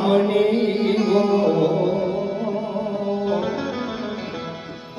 નામની હો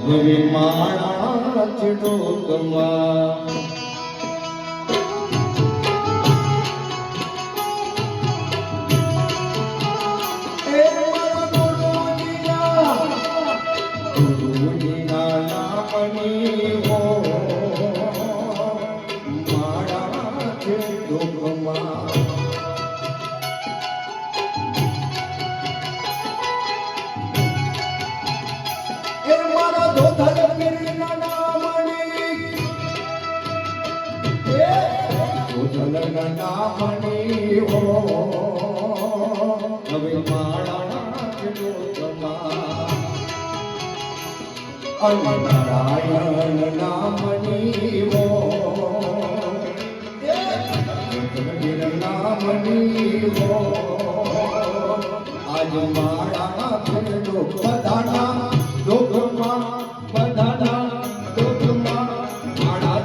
હવે માણા ચડોકમાં નામની હો હવે માળા નારાયણ નામની હો નામની હો આજ માળા બધાના દુઃખમાં બધાના દુઃખમાં માળા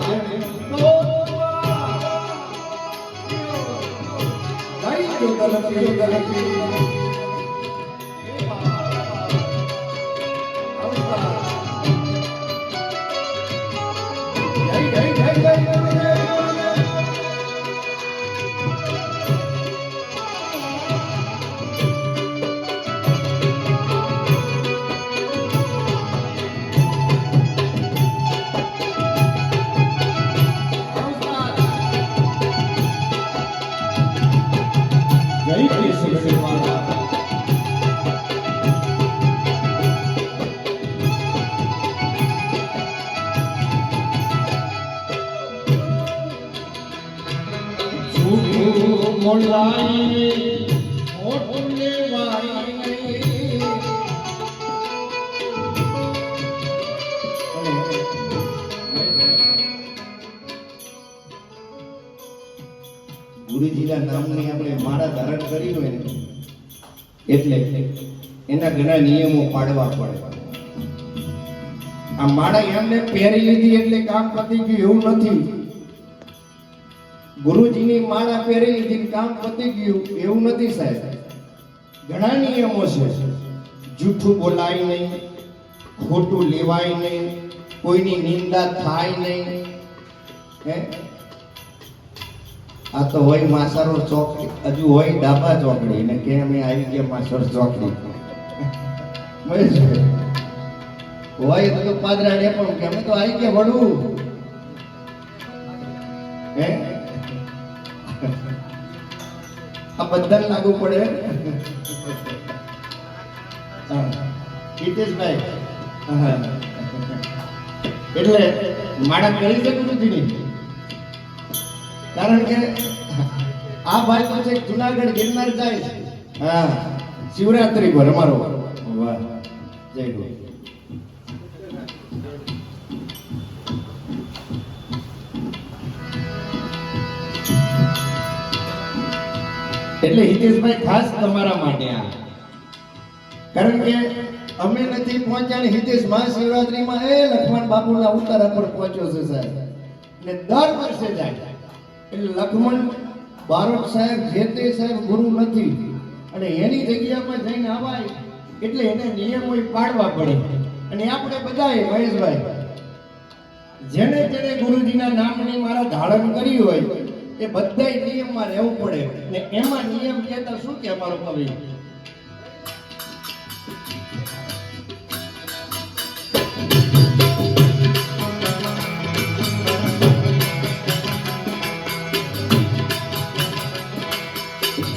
મોલાઈ મોટને વાઈ ગુરુજીના નામની આપણે માળા ધારણ કરી હોય ને એટલે એના ઘણા નિયમો પાડવા પડે. આ માળા એમને પહેરી લીધી એટલે કામ પતી ગયું એવું નથી. ગુરુજીની માળા પહેરી લીધી કામ પતી ગયું એવું નથી સાહેબ. ઘણા નિયમો છે. જૂઠું બોલાય નહીં, ખોટું લેવાય નહીં, કોઈની નિંદા થાય નહીં. હે આ તો હોય માસરો ચોકડી, હજુ હોય ડાબા ચોકડી ને કે અમે આવી ગયા માસર ચોકડી હોય તો પાદરાને પણ કે અમે તો આવી ગયા વડું. હે આ બધાને લાગુ પડે. હિતેશભાઈ એટલે માળા કરી છે ગુરુજીની, કારણ કે આ ભાઈ તો છે જુનાગઢ ગિરનાર જાય છે. હા, શિવરાત્રી પર અમારો વાહ જય ગુરુ. એટલે હિતેશભાઈ ખાસ તમારા માટે આ, કારણ કે અમે નથી પહોંચ્યા ને હિતેશ મહાશિવરાત્રીમાં એ લક્ષ્મણ બાપુના ઉતારા પર પહોંચ્યો છે સાહેબ, ને દર વર્ષે જાય. એટલે લક્ષ્મણ બારોટ સાહેબ જે તે સાહેબ ગુરુ નથી, અને એની જગ્યામાં જઈને આવાય એટલે એને નિયમો પાડવા પડે. અને આપણે બધાએ મહેશભાઈ જેને જેને ગુરુજીના નામની મારા ધારણ કરી હોય એ બધાય નિયમમાં રહેવું પડે. ને એમાં નિયમ કહેતા શું કે અમારો કવિ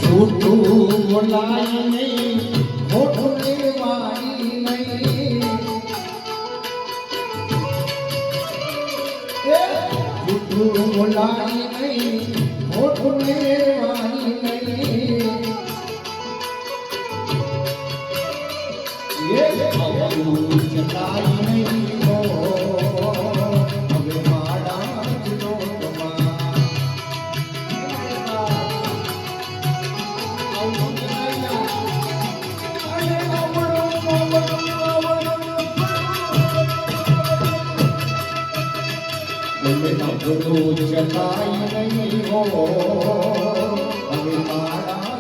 જૂઠું બોલાય નહીં, ખોટું લેવાય નહીં, જૂઠું બોલાય નહીં, ખોટું લેવાય નહીં, એ આવું ચલાય નહીં. હવે મારા ગુરુ ચલાય નહીં હો હવે મારા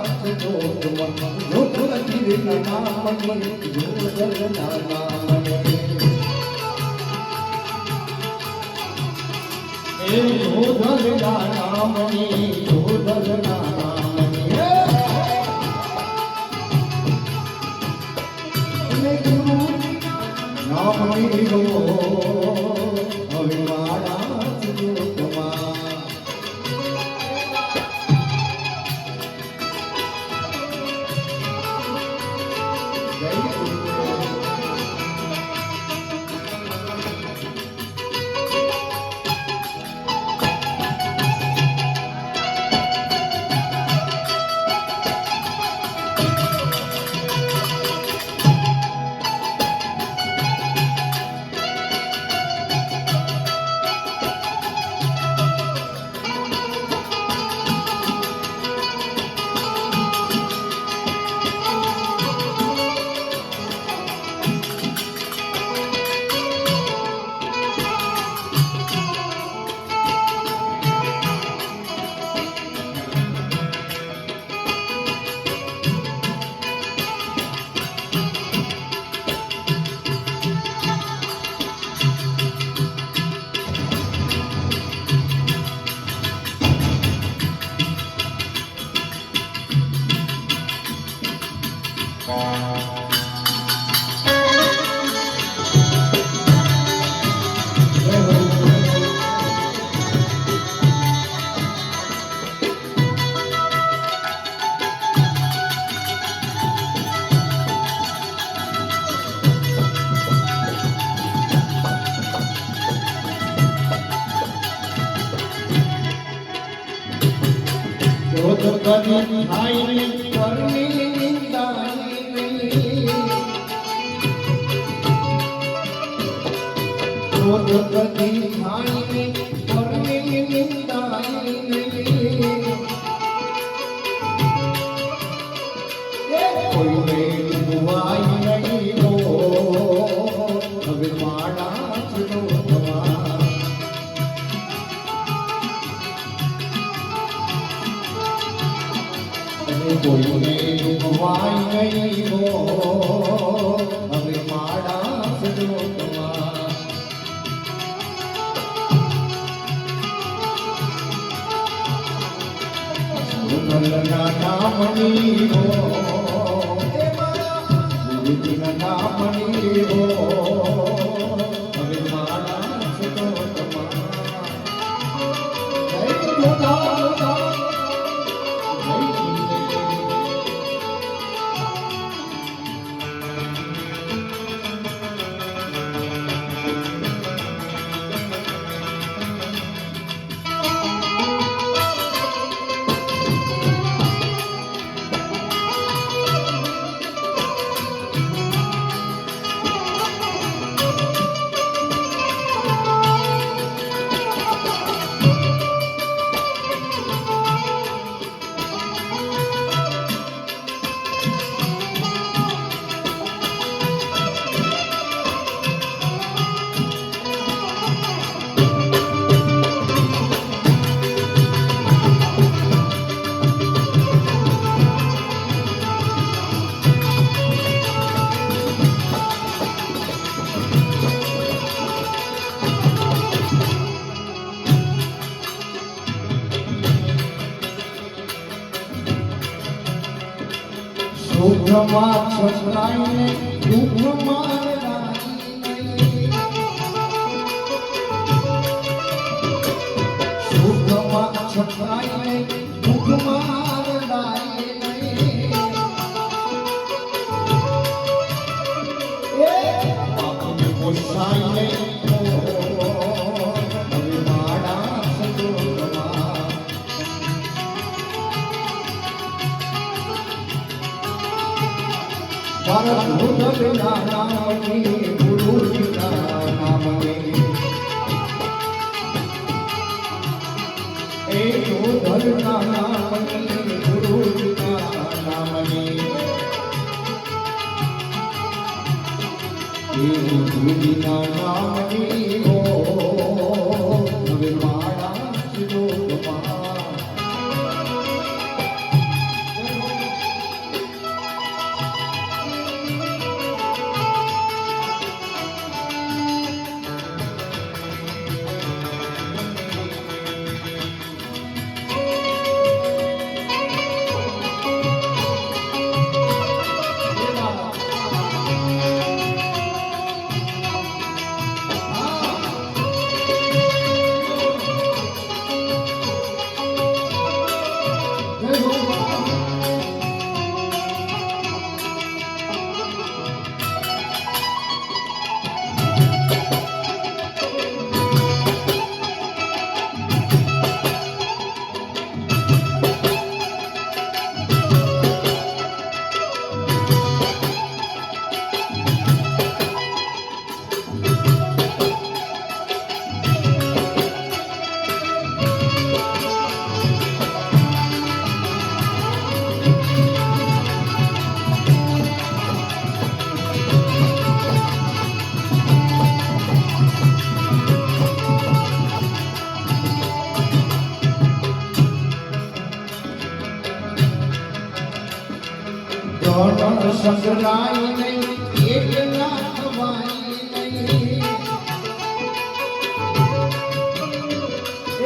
ધન સંગ્રાય નહીં એકલા ખવાય નહીં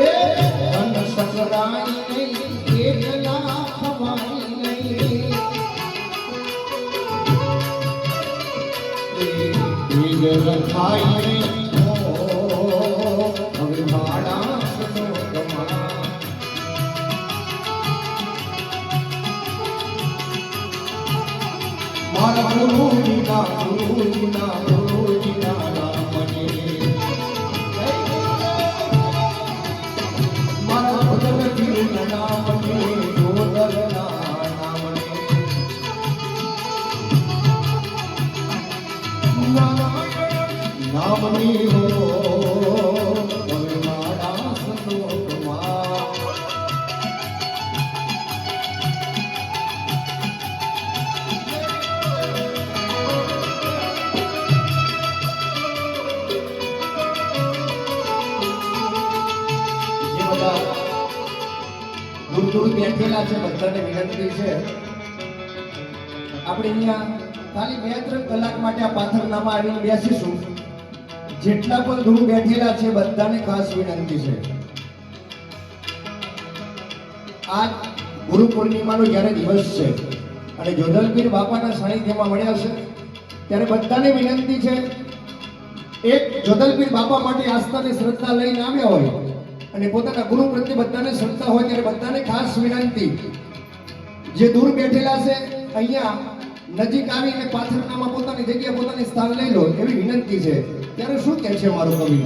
એ ધન સંગ્રાય નહીં એકલા ખવાય નહીં વિગર ખાય નહીં હવે મારા મારા ગુરુજીના નામને મારા ભજન ગીરના નામને જોદરના નામને નામની હો હવે મારા સંતોષમાં દૂર દૂર બેઠેલા છે બધાને વિનંતી છે આપણે અહીંયા ખાલી 2-3 કલાક માટે આ પાથરનામાં આવીને બેસીશું જેટલા પણ દૂર બેઠેલા છે બધાને ખાસ વિનંતી છે આજ ગુરુ પૂર્ણિમાનો જ્યારે દિવસ છે અને જોધલપીર બાપાના સાનિધ્યમાં મળ્યા છે ત્યારે બધાને વિનંતી છે એક જોધલપીર બાપા માટે આસ્થા અને શ્રદ્ધા લઈને આવ્યા હોય અને પોતાના ગુરુ પ્રત્યે બધાને શ્રદ્ધા હોય ત્યારે બધાને ખાસ વિનંતી જે દૂર બેઠેલા છે અહીંયા નજીક આવીને પાથરનામાં પોતાની જગ્યાએ પોતાની સ્થાન લઈ લો એવી વિનંતી છે ત્યારે શું કહે છે મારું કવિ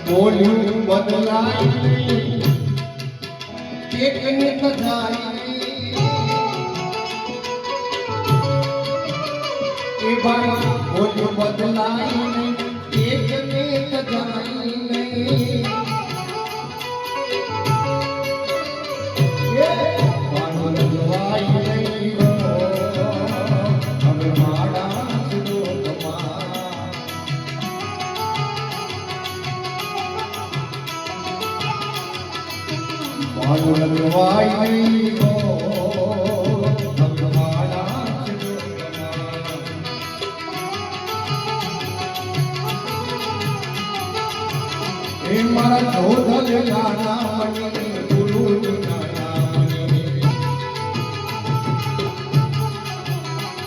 બોલ્યું બદલાય નહીં એકને કદાય એ ભાઈ બોલ્યું બદલાય નહીં એકને કદાય નહીં બાણું જવાય નહીં હવે મારા લગવાય નહીં એ મારા ધોધલ ગાના મને ગુરુજીના નામને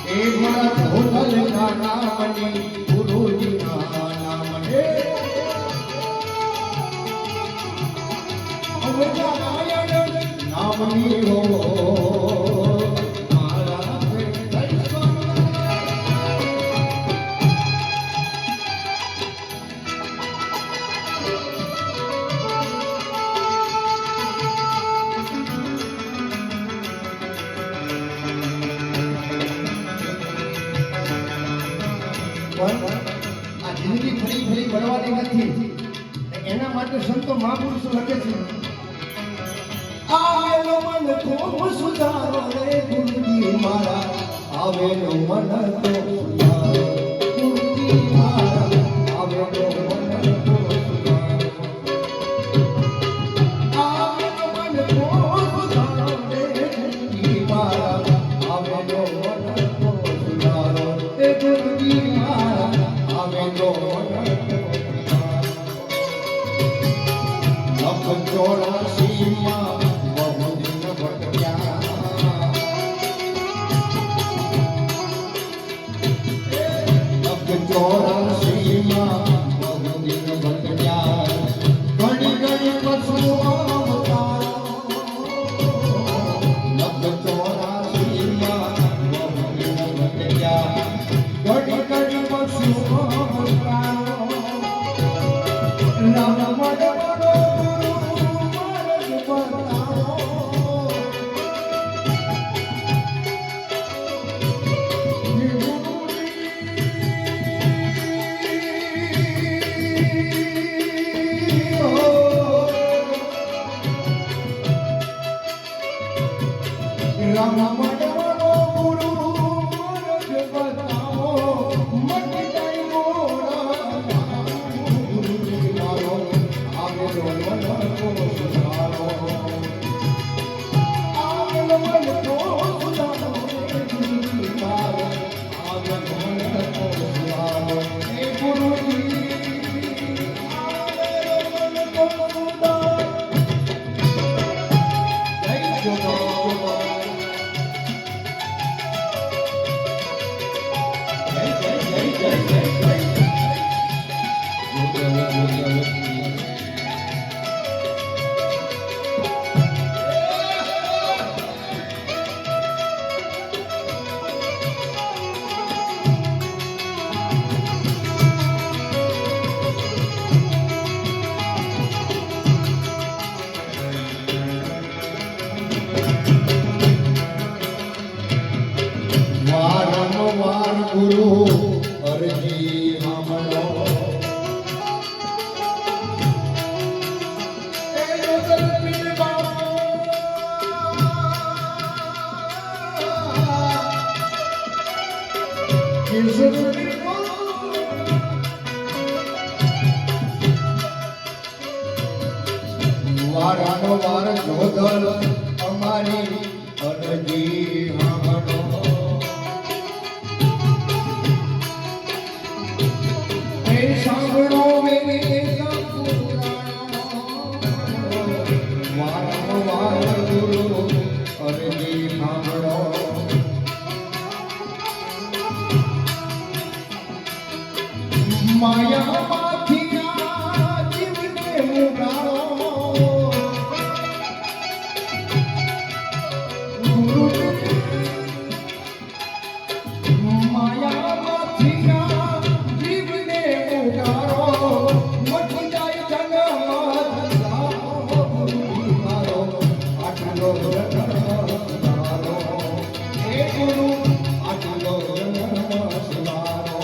એ મારા ધોધલ ગાના મને ગુરુજીના નામને નામની હો મારા આ જિંદગી ફરી ફરી બળવાની નથી એના માટે સંતો મહાપુરુષો લખે છે આવેલો મન ખૂબ સુધારો રે ગુરુજી મારા આવેલો મન તો સુધારો ગુરુજી મારા આવેલો મન તો સુધારો આવેલો મન ખૂબ સુધારો રે ગુરુજી મારા આવેલો મન તો સુધારો એ ગુરુજી મારા આવેલો મન તો વારંવાર ગુરુ અરજી સાંભળો વારંવાર જોધલ અમારી અરજી સાંભળો સાંભળો વારંવાર ગુરુ અરજી સાંભળો માયામાંથી આ જીવને ઉગાડો માયામાંથી આ જીવને ઉગાડો મટી જાય જન્મ મારો આટલો જન્મ હે ગુરુ આટલો જન્મ સુધારો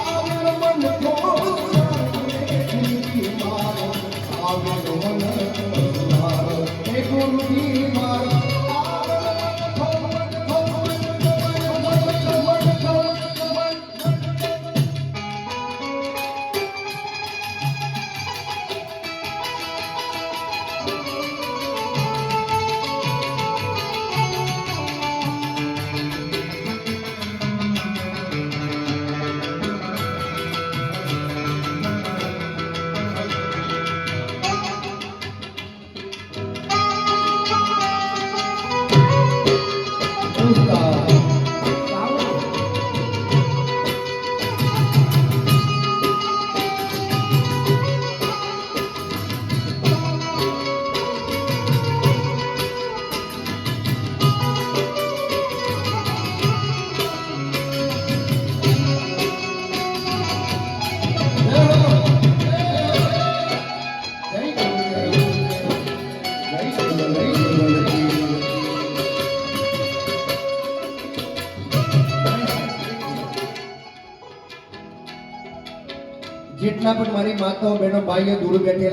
આવર મન સુધારો હે ગુરુ મારો જેટલા પણ મારી માતાઓ બહેનો ભાઈઓ દૂર બેઠેલા